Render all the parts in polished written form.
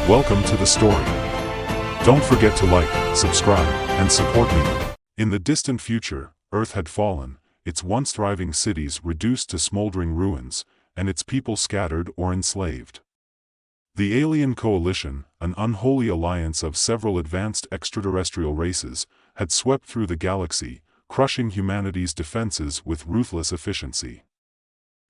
Welcome to the story. Don't forget to like, subscribe, and support me. In the distant future, Earth had fallen, its once thriving cities reduced to smoldering ruins, and its people scattered or enslaved. The Alien Coalition, an unholy alliance of several advanced extraterrestrial races, had swept through the galaxy, crushing humanity's defenses with ruthless efficiency.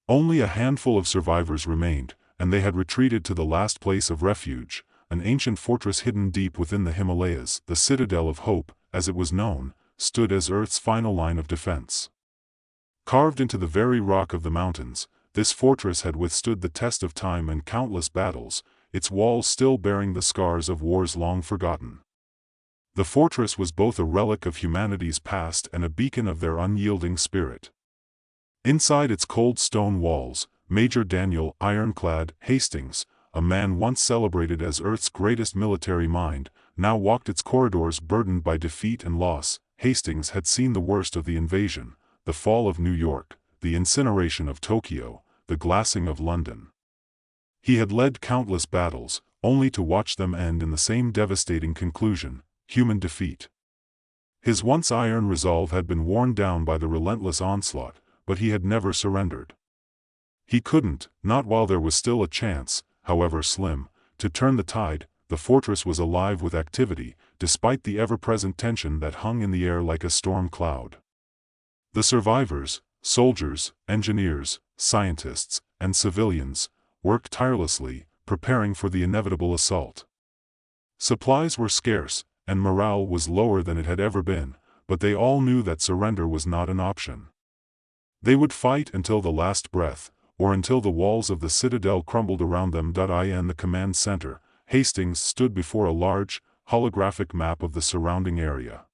Only a handful of survivors remained, and they had retreated to the last place of refuge, an ancient fortress hidden deep within the Himalayas. The Citadel of Hope, as it was known, stood as Earth's final line of defense. Carved into the very rock of the mountains, this fortress had withstood the test of time and countless battles, its walls still bearing the scars of wars long forgotten. The fortress was both a relic of humanity's past and a beacon of their unyielding spirit. Inside its cold stone walls, Major Daniel Ironclad Hastings, a man once celebrated as Earth's greatest military mind, now walked its corridors burdened by defeat and loss. Hastings had seen the worst of the invasion, the fall of New York, the incineration of Tokyo, the glassing of London. He had led countless battles, only to watch them end in the same devastating conclusion: human defeat. His once iron resolve had been worn down by the relentless onslaught, but he had never surrendered. He couldn't, not while there was still a chance, however slim, to turn the tide. The fortress was alive with activity, despite the ever-present tension that hung in the air like a storm cloud. The survivors, soldiers, engineers, scientists, and civilians, worked tirelessly, preparing for the inevitable assault. Supplies were scarce, and morale was lower than it had ever been, but they all knew that surrender was not an option. They would fight until the last breath, or until the walls of the citadel crumbled around them. In the command center, Hastings stood before a large, holographic map of the surrounding area.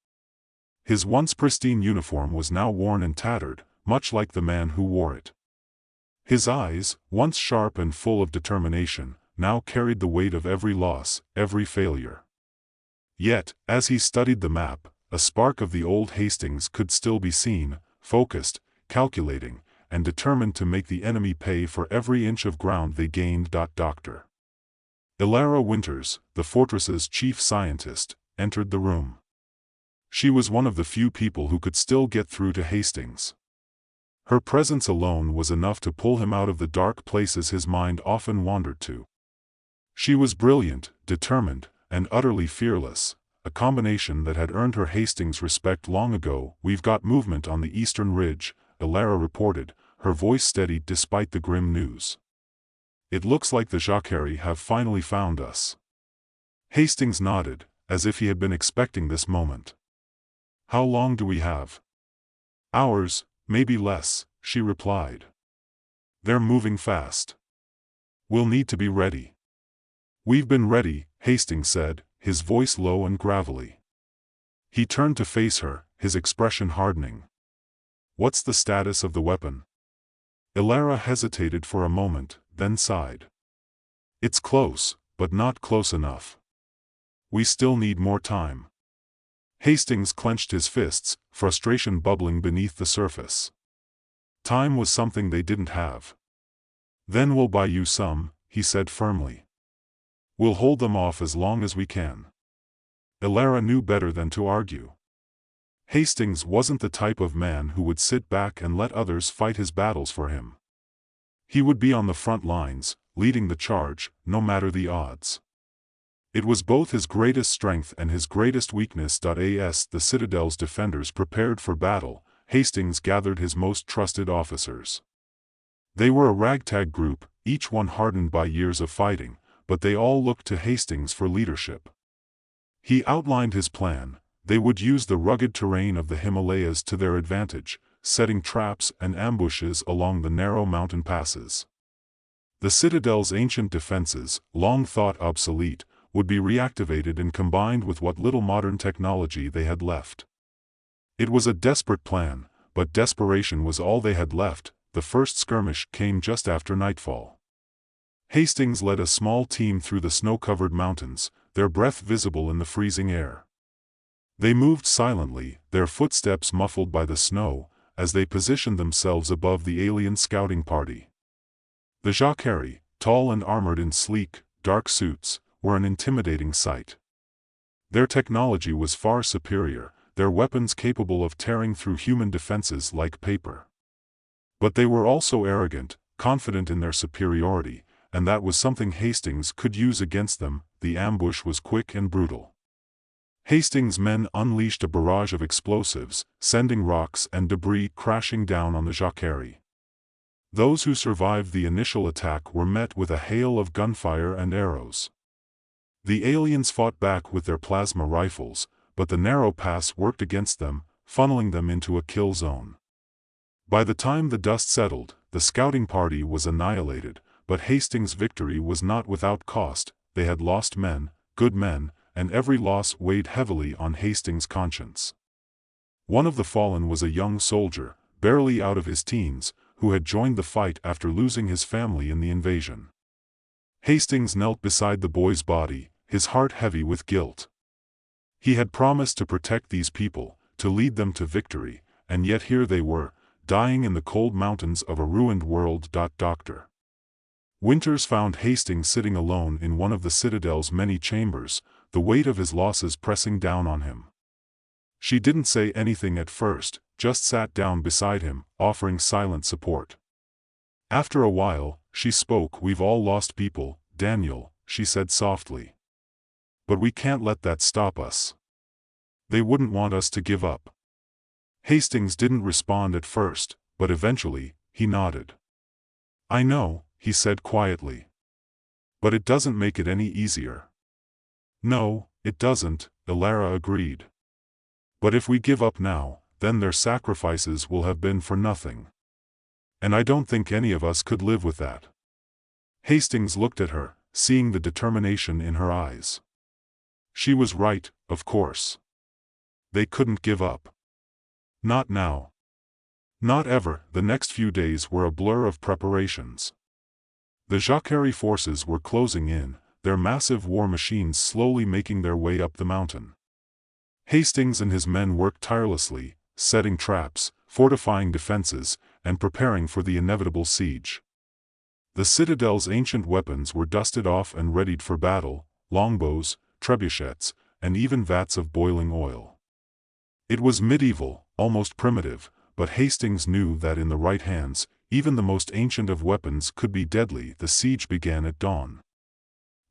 His once pristine uniform was now worn and tattered, much like the man who wore it. His eyes, once sharp and full of determination, now carried the weight of every loss, every failure. Yet, as he studied the map, a spark of the old Hastings could still be seen, focused, calculating, and determined to make the enemy pay for every inch of ground they gained. Dr. Ilara Winters, the fortress's chief scientist, entered the room. She was one of the few people who could still get through to Hastings. Her presence alone was enough to pull him out of the dark places his mind often wandered to. She was brilliant, determined, and utterly fearless, a combination that had earned her Hastings' respect long ago. "We've got movement on the eastern ridge," Ilara reported, her voice steady despite the grim news. "It looks like the Jacquerie have finally found us." Hastings nodded, as if he had been expecting this moment. "How long do we have?" "Hours, maybe less," she replied. "They're moving fast. We'll need to be ready." "We've been ready," Hastings said, his voice low and gravelly. He turned to face her, his expression hardening. "What's the status of the weapon?" Ilara hesitated for a moment, then sighed. "It's close, but not close enough. We still need more time." Hastings clenched his fists, frustration bubbling beneath the surface. Time was something they didn't have. "Then we'll buy you some," he said firmly. "We'll hold them off as long as we can." Ilara knew better than to argue. Hastings wasn't the type of man who would sit back and let others fight his battles for him. He would be on the front lines, leading the charge, no matter the odds. It was both his greatest strength and his greatest weakness. As the Citadel's defenders prepared for battle, Hastings gathered his most trusted officers. They were a ragtag group, each one hardened by years of fighting, but they all looked to Hastings for leadership. He outlined his plan. They would use the rugged terrain of the Himalayas to their advantage, setting traps and ambushes along the narrow mountain passes. The citadel's ancient defenses, long thought obsolete, would be reactivated and combined with what little modern technology they had left. It was a desperate plan, but desperation was all they had left. The first skirmish came just after nightfall. Hastings led a small team through the snow-covered mountains, their breath visible in the freezing air. They moved silently, their footsteps muffled by the snow, as they positioned themselves above the alien scouting party. The Jacquerie, tall and armored in sleek, dark suits, were an intimidating sight. Their technology was far superior, their weapons capable of tearing through human defenses like paper. But they were also arrogant, confident in their superiority, and that was something Hastings could use against them. The ambush was quick and brutal. Hastings' men unleashed a barrage of explosives, sending rocks and debris crashing down on the Jacquerie. Those who survived the initial attack were met with a hail of gunfire and arrows. The aliens fought back with their plasma rifles, but the narrow pass worked against them, funneling them into a kill zone. By the time the dust settled, the scouting party was annihilated, but Hastings' victory was not without cost. They had lost men, good men, and every loss weighed heavily on Hastings' conscience. One of the fallen was a young soldier, barely out of his teens, who had joined the fight after losing his family in the invasion. Hastings knelt beside the boy's body, his heart heavy with guilt. He had promised to protect these people, to lead them to victory, and yet here they were, dying in the cold mountains of a ruined world. Dr. Winters found Hastings sitting alone in one of the Citadel's many chambers, the weight of his losses pressing down on him. She didn't say anything at first, just sat down beside him, offering silent support. After a while, she spoke. "We've all lost people, Daniel," she said softly. "But we can't let that stop us. They wouldn't want us to give up." Hastings didn't respond at first, but eventually, he nodded. "I know," he said quietly. "But it doesn't make it any easier." "No, it doesn't," Ilara agreed. "But if we give up now, then their sacrifices will have been for nothing. And I don't think any of us could live with that." Hastings looked at her, seeing the determination in her eyes. She was right, of course. They couldn't give up. Not now. Not ever. The next few days were a blur of preparations. The Jacquerie forces were closing in, their massive war machines slowly making their way up the mountain. Hastings and his men worked tirelessly, setting traps, fortifying defenses, and preparing for the inevitable siege. The Citadel's ancient weapons were dusted off and readied for battle: longbows, trebuchets, and even vats of boiling oil. It was medieval, almost primitive, but Hastings knew that in the right hands, even the most ancient of weapons could be deadly. The siege began at dawn.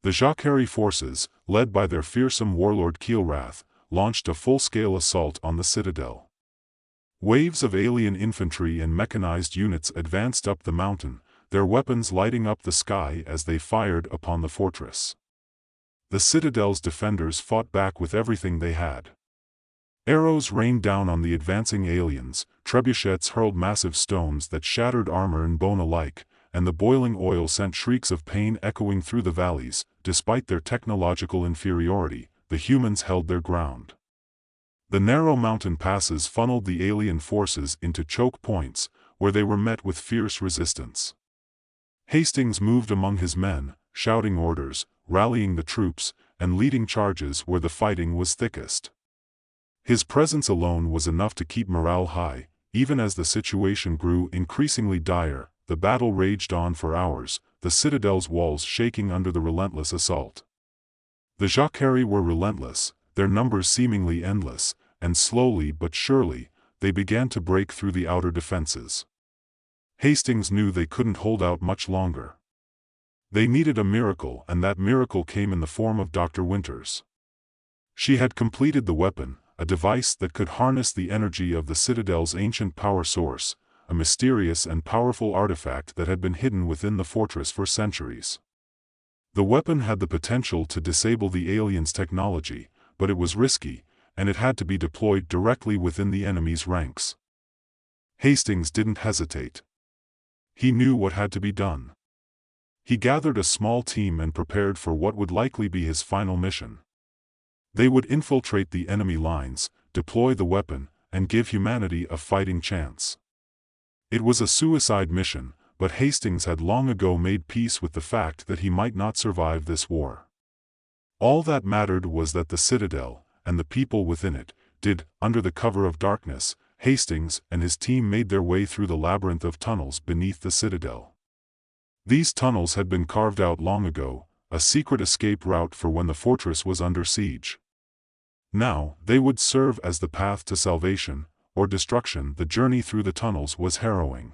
The Jacquerie forces, led by their fearsome warlord Keelrath, launched a full-scale assault on the citadel. Waves of alien infantry and mechanized units advanced up the mountain, their weapons lighting up the sky as they fired upon the fortress. The citadel's defenders fought back with everything they had. Arrows rained down on the advancing aliens, trebuchets hurled massive stones that shattered armor and bone alike, and the boiling oil sent shrieks of pain echoing through the valleys. Despite their technological inferiority, the humans held their ground. The narrow mountain passes funneled the alien forces into choke points, where they were met with fierce resistance. Hastings moved among his men, shouting orders, rallying the troops, and leading charges where the fighting was thickest. His presence alone was enough to keep morale high. Even as the situation grew increasingly dire, the battle raged on for hours, the citadel's walls shaking under the relentless assault. The Jacquerie were relentless, their numbers seemingly endless, and slowly but surely, they began to break through the outer defenses. Hastings knew they couldn't hold out much longer. They needed a miracle, and that miracle came in the form of Dr. Winters. She had completed the weapon, a device that could harness the energy of the citadel's ancient power source, a mysterious and powerful artifact that had been hidden within the fortress for centuries. The weapon had the potential to disable the aliens' technology, but it was risky, and it had to be deployed directly within the enemy's ranks. Hastings didn't hesitate. He knew what had to be done. He gathered a small team and prepared for what would likely be his final mission. They would infiltrate the enemy lines, deploy the weapon, and give humanity a fighting chance. It was a suicide mission, but Hastings had long ago made peace with the fact that he might not survive this war. All that mattered was that the citadel, and the people within it, did. Under the cover of darkness, Hastings and his team made their way through the labyrinth of tunnels beneath the citadel. These tunnels had been carved out long ago, a secret escape route for when the fortress was under siege. Now, they would serve as the path to salvation, or destruction. The journey through the tunnels was harrowing.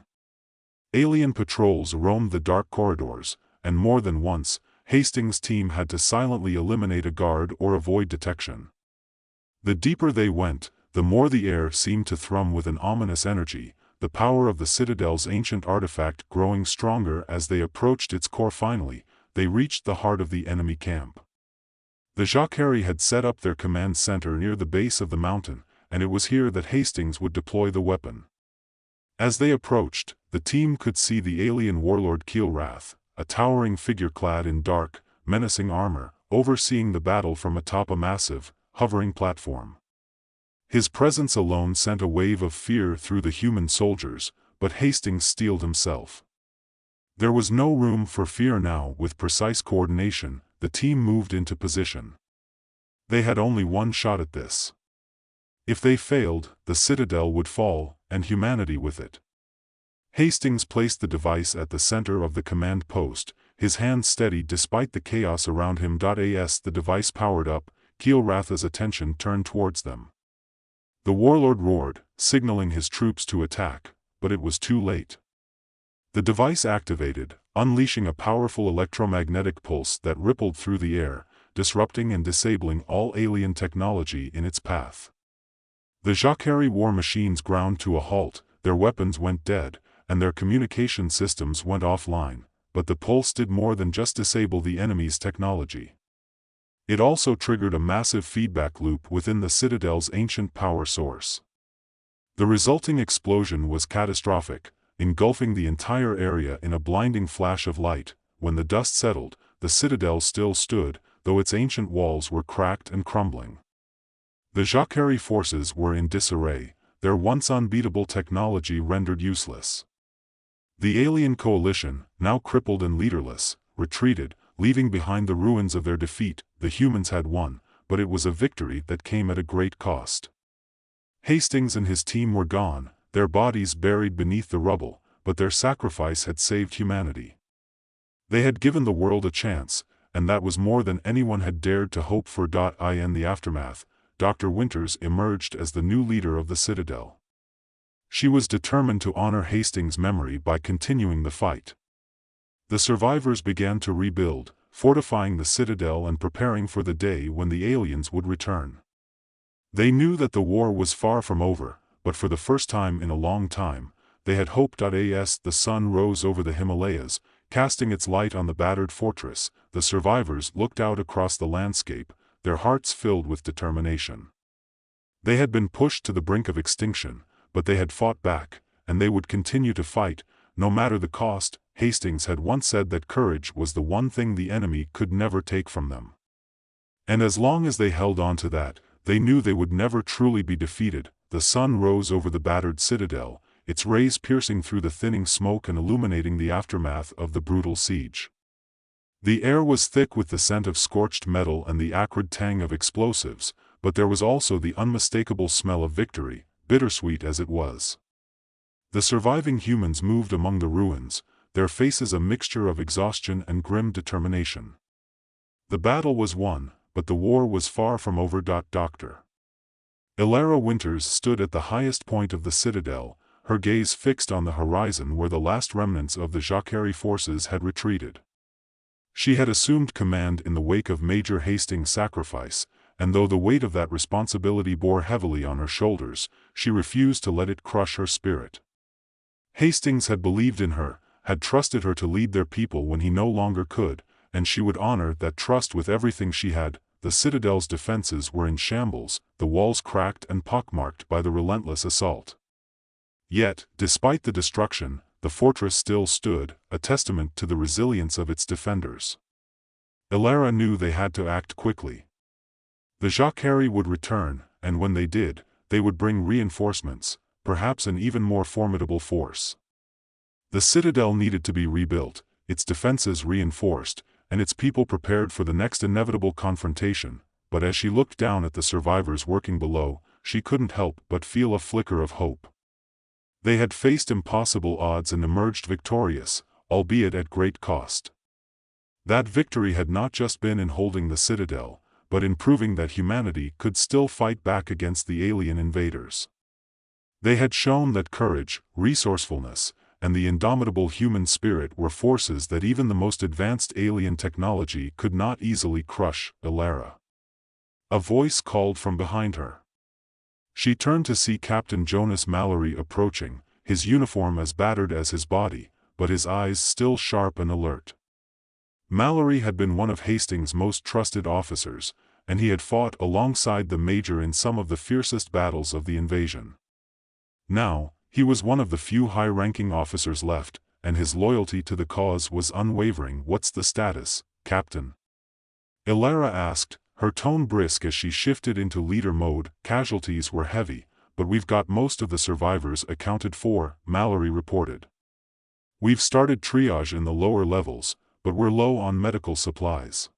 Alien patrols roamed the dark corridors, and more than once, Hastings' team had to silently eliminate a guard or avoid detection. The deeper they went, the more the air seemed to thrum with an ominous energy, the power of the Citadel's ancient artifact growing stronger as they approached its core. Finally, they reached the heart of the enemy camp. The Jacquerie had set up their command center near the base of the mountain, and it was here that Hastings would deploy the weapon. As they approached, the team could see the alien warlord Keelrath, a towering figure clad in dark, menacing armor, overseeing the battle from atop a massive, hovering platform. His presence alone sent a wave of fear through the human soldiers, but Hastings steeled himself. There was no room for fear now. With precise coordination, the team moved into position. They had only one shot at this. If they failed, the Citadel would fall, and humanity with it. Hastings placed the device at the center of the command post, his hand steady despite the chaos around him. As the device powered up, Keelrath's attention turned towards them. The warlord roared, signaling his troops to attack, but it was too late. The device activated, unleashing a powerful electromagnetic pulse that rippled through the air, disrupting and disabling all alien technology in its path. The Jacquerie war machines ground to a halt, their weapons went dead, and their communication systems went offline, but the pulse did more than just disable the enemy's technology. It also triggered a massive feedback loop within the Citadel's ancient power source. The resulting explosion was catastrophic, engulfing the entire area in a blinding flash of light. When the dust settled, the Citadel still stood, though its ancient walls were cracked and crumbling. The Jacquerie forces were in disarray, their once unbeatable technology rendered useless. The alien coalition, now crippled and leaderless, retreated, leaving behind the ruins of their defeat. The humans had won, but it was a victory that came at a great cost. Hastings and his team were gone, their bodies buried beneath the rubble, but their sacrifice had saved humanity. They had given the world a chance, and that was more than anyone had dared to hope for. In the aftermath, Dr. Winters emerged as the new leader of the Citadel. She was determined to honor Hastings' memory by continuing the fight. The survivors began to rebuild, fortifying the Citadel and preparing for the day when the aliens would return. They knew that the war was far from over, but for the first time in a long time, they had hope. As the sun rose over the Himalayas, casting its light on the battered fortress, the survivors looked out across the landscape, their hearts filled with determination. They had been pushed to the brink of extinction, but they had fought back, and they would continue to fight, no matter the cost. Hastings had once said that courage was the one thing the enemy could never take from them. And as long as they held on to that, they knew they would never truly be defeated. The sun rose over the battered Citadel, its rays piercing through the thinning smoke and illuminating the aftermath of the brutal siege. The air was thick with the scent of scorched metal and the acrid tang of explosives, but there was also the unmistakable smell of victory, bittersweet as it was. The surviving humans moved among the ruins, their faces a mixture of exhaustion and grim determination. The battle was won, but the war was far from over. Dr. Elara Winters stood at the highest point of the Citadel, her gaze fixed on the horizon where the last remnants of the Jacquerie forces had retreated. She had assumed command in the wake of Major Hastings' sacrifice, and though the weight of that responsibility bore heavily on her shoulders, she refused to let it crush her spirit. Hastings had believed in her, had trusted her to lead their people when he no longer could, and she would honor that trust with everything she had. The Citadel's defenses were in shambles, the walls cracked and pockmarked by the relentless assault. Yet, despite the destruction, the fortress still stood, a testament to the resilience of its defenders. Elara knew they had to act quickly. The Jacquerie would return, and when they did, they would bring reinforcements, perhaps an even more formidable force. The Citadel needed to be rebuilt, its defenses reinforced, and its people prepared for the next inevitable confrontation. But as she looked down at the survivors working below, she couldn't help but feel a flicker of hope. They had faced impossible odds and emerged victorious, albeit at great cost. That victory had not just been in holding the citadel, but in proving that humanity could still fight back against the alien invaders. They had shown that courage, resourcefulness, and the indomitable human spirit were forces that even the most advanced alien technology could not easily crush. Elara. A voice called from behind her. She turned to see Captain Jonas Mallory approaching, his uniform as battered as his body, but his eyes still sharp and alert. Mallory had been one of Hastings' most trusted officers, and he had fought alongside the Major in some of the fiercest battles of the invasion. Now, he was one of the few high-ranking officers left, and his loyalty to the cause was unwavering. "What's the status, Captain?" Elara asked, her tone brisk as she shifted into leader mode. "Casualties were heavy, but we've got most of the survivors accounted for," Mallory reported. "We've started triage in the lower levels, but we're low on medical supplies.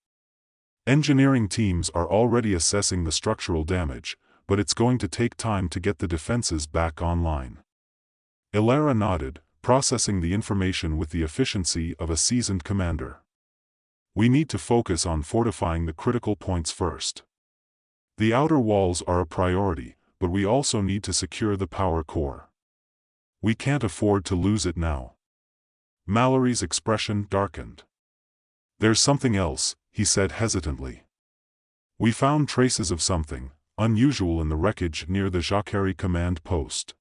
Engineering teams are already assessing the structural damage, but it's going to take time to get the defenses back online." Elara nodded, processing the information with the efficiency of a seasoned commander. "We need to focus on fortifying the critical points first. The outer walls are a priority, but we also need to secure the power core. We can't afford to lose it now." Mallory's expression darkened. "There's something else," he said hesitantly. "We found traces of something unusual in the wreckage near the Jacquerie command post.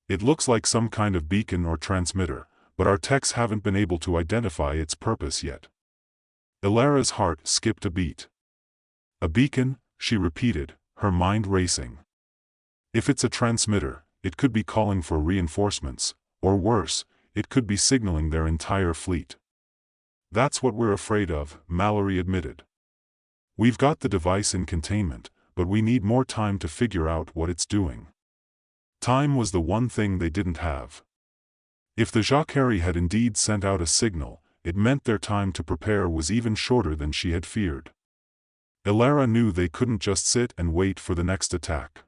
It looks like some kind of beacon or transmitter, but our techs haven't been able to identify its purpose yet." Elara's heart skipped a beat. "A beacon?" she repeated, her mind racing. "If it's a transmitter, it could be calling for reinforcements, or worse, it could be signaling their entire fleet." "That's what we're afraid of," Mallory admitted. "We've got the device in containment, but we need more time to figure out what it's doing." Time was the one thing they didn't have. If the Jacquerie had indeed sent out a signal, it meant their time to prepare was even shorter than she had feared. Elara knew they couldn't just sit and wait for the next attack.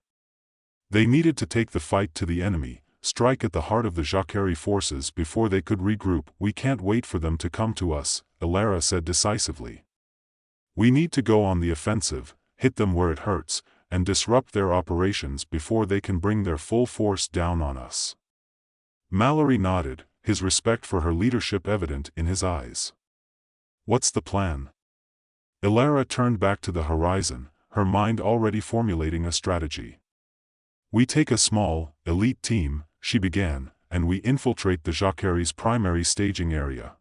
They needed to take the fight to the enemy, strike at the heart of the Jacquerie forces before they could regroup. "We can't wait for them to come to us," Elara said decisively. "We need to go on the offensive, hit them where it hurts, and disrupt their operations before they can bring their full force down on us." Mallory nodded, his respect for her leadership evident in his eyes. "What's the plan?" Elara turned back to the horizon, her mind already formulating a strategy. "We take a small, elite team," she began, "and we infiltrate the Jacquerie's primary staging area.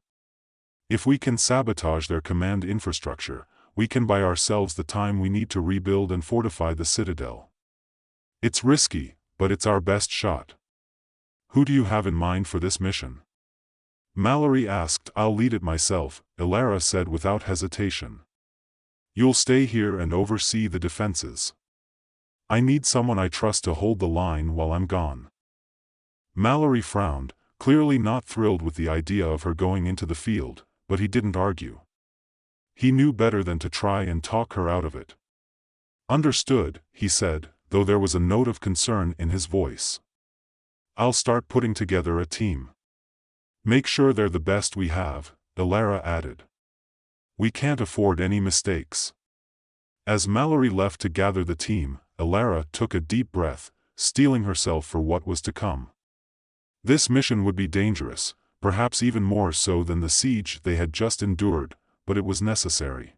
If we can sabotage their command infrastructure, we can buy ourselves the time we need to rebuild and fortify the citadel. It's risky, but it's our best shot." "Who do you have in mind for this mission?" Mallory asked. "I'll lead it myself," Elara said without hesitation. "You'll stay here and oversee the defenses. I need someone I trust to hold the line while I'm gone." Mallory frowned, clearly not thrilled with the idea of her going into the field, but he didn't argue. He knew better than to try and talk her out of it. "Understood," he said, though there was a note of concern in his voice. "I'll start putting together a team. Make sure they're the best we have," Elara added. "We can't afford any mistakes." As Mallory left to gather the team, Elara took a deep breath, steeling herself for what was to come. This mission would be dangerous, perhaps even more so than the siege they had just endured, but it was necessary.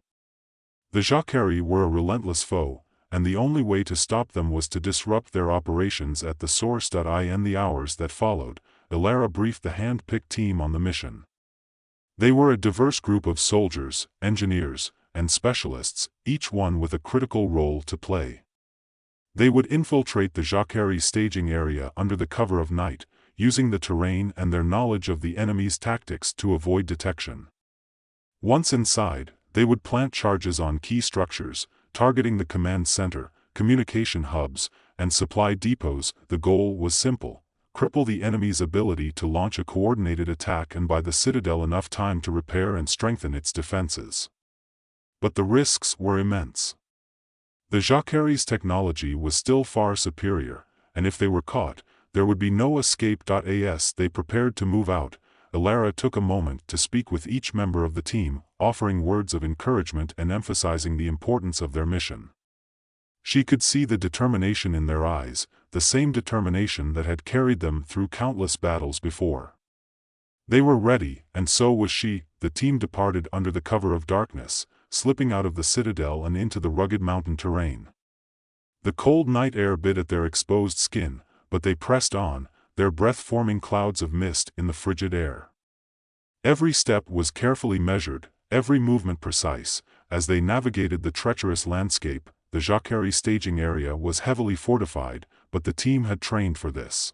The Jacquerie were a relentless foe, and the only way to stop them was to disrupt their operations at the source. In the hours that followed, Elara briefed the hand-picked team on the mission. They were a diverse group of soldiers, engineers, and specialists, each one with a critical role to play. They would infiltrate the Jacquerie staging area under the cover of night, using the terrain and their knowledge of the enemy's tactics to avoid detection. Once inside, they would plant charges on key structures, targeting the command center, communication hubs, and supply depots. The goal was simple: cripple the enemy's ability to launch a coordinated attack and buy the citadel enough time to repair and strengthen its defenses. But the risks were immense. The Jacquerie's technology was still far superior, and if they were caught, there would be no escape. As they prepared to move out, Elara took a moment to speak with each member of the team, offering words of encouragement and emphasizing the importance of their mission. She could see the determination in their eyes, the same determination that had carried them through countless battles before. They were ready, and so was she. The team departed under the cover of darkness, slipping out of the citadel and into the rugged mountain terrain. The cold night air bit at their exposed skin, but they pressed on, their breath forming clouds of mist in the frigid air. Every step was carefully measured, every movement precise. As they navigated the treacherous landscape, the Jacquerie staging area was heavily fortified, but the team had trained for this.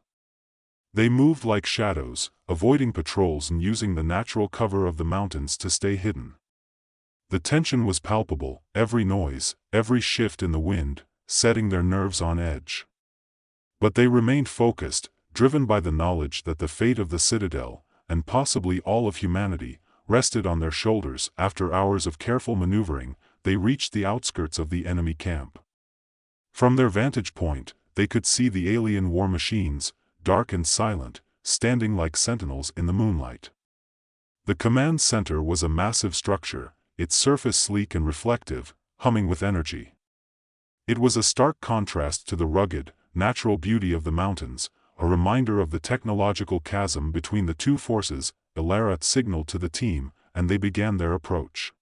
They moved like shadows, avoiding patrols and using the natural cover of the mountains to stay hidden. The tension was palpable, every noise, every shift in the wind, setting their nerves on edge. But they remained focused, driven by the knowledge that the fate of the citadel, and possibly all of humanity, rested on their shoulders. After hours of careful maneuvering, they reached the outskirts of the enemy camp. From their vantage point, they could see the alien war machines, dark and silent, standing like sentinels in the moonlight. The command center was a massive structure, its surface sleek and reflective, humming with energy. It was a stark contrast to the rugged, natural beauty of the mountains, a reminder of the technological chasm between the two forces. Elara signaled to the team, and they began their approach.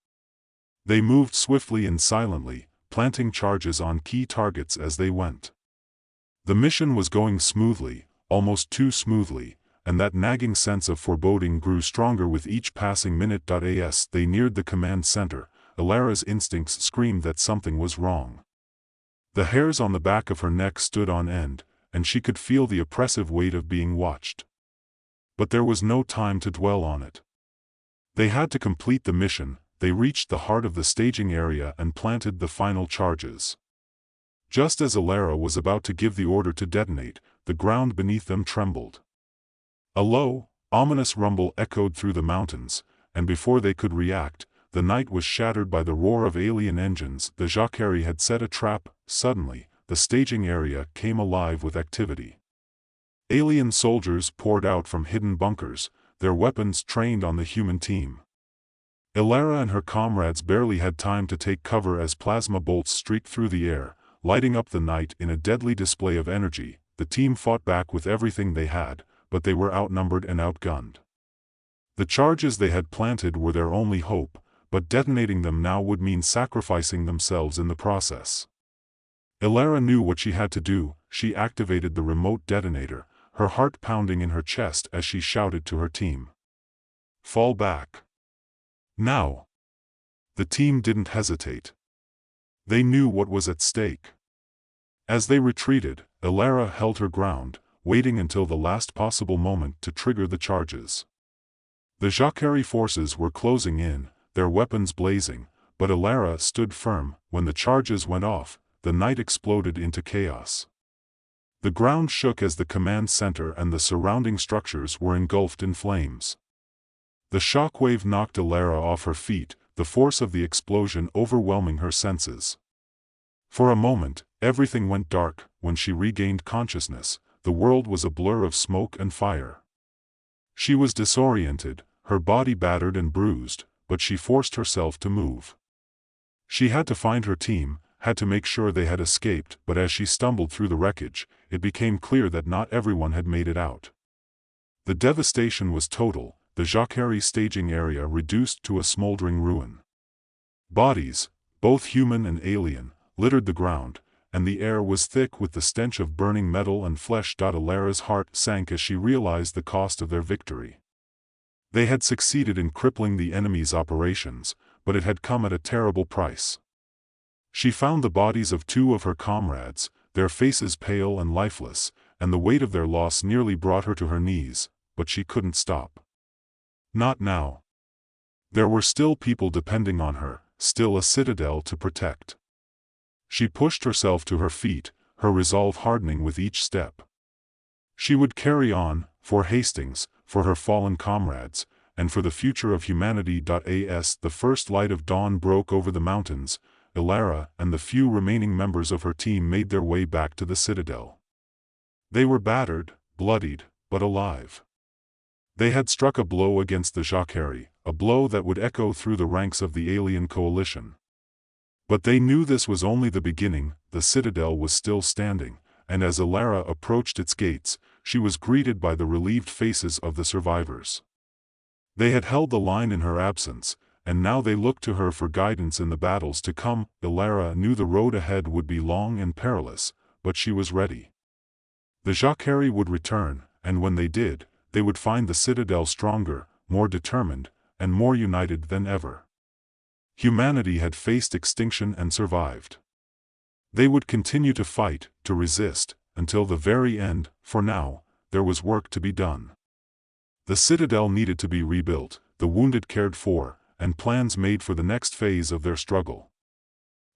They moved swiftly and silently, planting charges on key targets as they went. The mission was going smoothly, almost too smoothly, and that nagging sense of foreboding grew stronger with each passing minute. As they neared the command center, Elara's instincts screamed that something was wrong. The hairs on the back of her neck stood on end, and she could feel the oppressive weight of being watched. But there was no time to dwell on it. They had to complete the mission. They reached the heart of the staging area and planted the final charges. Just as Elara was about to give the order to detonate, the ground beneath them trembled. A low, ominous rumble echoed through the mountains, and before they could react, the night was shattered by the roar of alien engines. The Jacquerie had set a trap. Suddenly, the staging area came alive with activity. Alien soldiers poured out from hidden bunkers, their weapons trained on the human team. Elara and her comrades barely had time to take cover as plasma bolts streaked through the air, lighting up the night in a deadly display of energy. The team fought back with everything they had, but they were outnumbered and outgunned. The charges they had planted were their only hope, but detonating them now would mean sacrificing themselves in the process. Elara knew what she had to do. She activated the remote detonator, her heart pounding in her chest as she shouted to her team. "Fall back. Now." The team didn't hesitate. They knew what was at stake. As they retreated, Elara held her ground, waiting until the last possible moment to trigger the charges. The Jacquerie forces were closing in, their weapons blazing, but Elara stood firm. When the charges went off, the night exploded into chaos. The ground shook as the command center and the surrounding structures were engulfed in flames. The shockwave knocked Elara off her feet, the force of the explosion overwhelming her senses. For a moment, everything went dark. When she regained consciousness, the world was a blur of smoke and fire. She was disoriented, her body battered and bruised, but she forced herself to move. She had to find her team, had to make sure they had escaped. But as she stumbled through the wreckage, it became clear that not everyone had made it out. The devastation was total, the Jacquerie staging area reduced to a smoldering ruin. Bodies, both human and alien, littered the ground, and the air was thick with the stench of burning metal and flesh. Elara's heart sank as she realized the cost of their victory. They had succeeded in crippling the enemy's operations, but it had come at a terrible price. She found the bodies of two of her comrades, their faces pale and lifeless, and the weight of their loss nearly brought her to her knees, but she couldn't stop. Not now. There were still people depending on her, still a citadel to protect. She pushed herself to her feet, her resolve hardening with each step. She would carry on, for Hastings, for her fallen comrades, and for the future of humanity. As the first light of dawn broke over the mountains, Elara and the few remaining members of her team made their way back to the citadel. They were battered, bloodied, but alive. They had struck a blow against the Jacquerie, a blow that would echo through the ranks of the alien coalition. But they knew this was only the beginning. The citadel was still standing, and as Alara approached its gates, she was greeted by the relieved faces of the survivors. They had held the line in her absence, and now they looked to her for guidance in the battles to come. Alara knew the road ahead would be long and perilous, but she was ready. The Jacquerie would return, and when they did, they would find the citadel stronger, more determined, and more united than ever. Humanity had faced extinction and survived. They would continue to fight, to resist, until the very end. For now, there was work to be done. The citadel needed to be rebuilt, the wounded cared for, and plans made for the next phase of their struggle.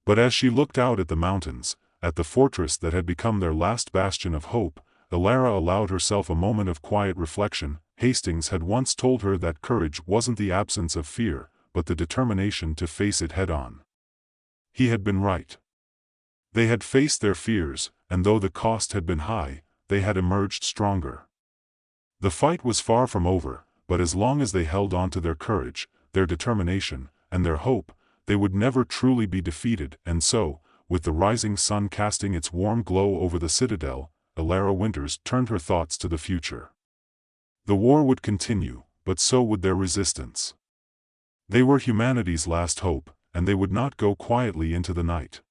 But as she looked out at the mountains, at the fortress that had become their last bastion of hope, Alara allowed herself a moment of quiet reflection. Hastings had once told her that courage wasn't the absence of fear, but the determination to face it head-on. He had been right. They had faced their fears, and though the cost had been high, they had emerged stronger. The fight was far from over, but as long as they held on to their courage, their determination, and their hope, they would never truly be defeated. And so, with the rising sun casting its warm glow over the citadel, Alara Winters turned her thoughts to the future. The war would continue, but so would their resistance. They were humanity's last hope, and they would not go quietly into the night.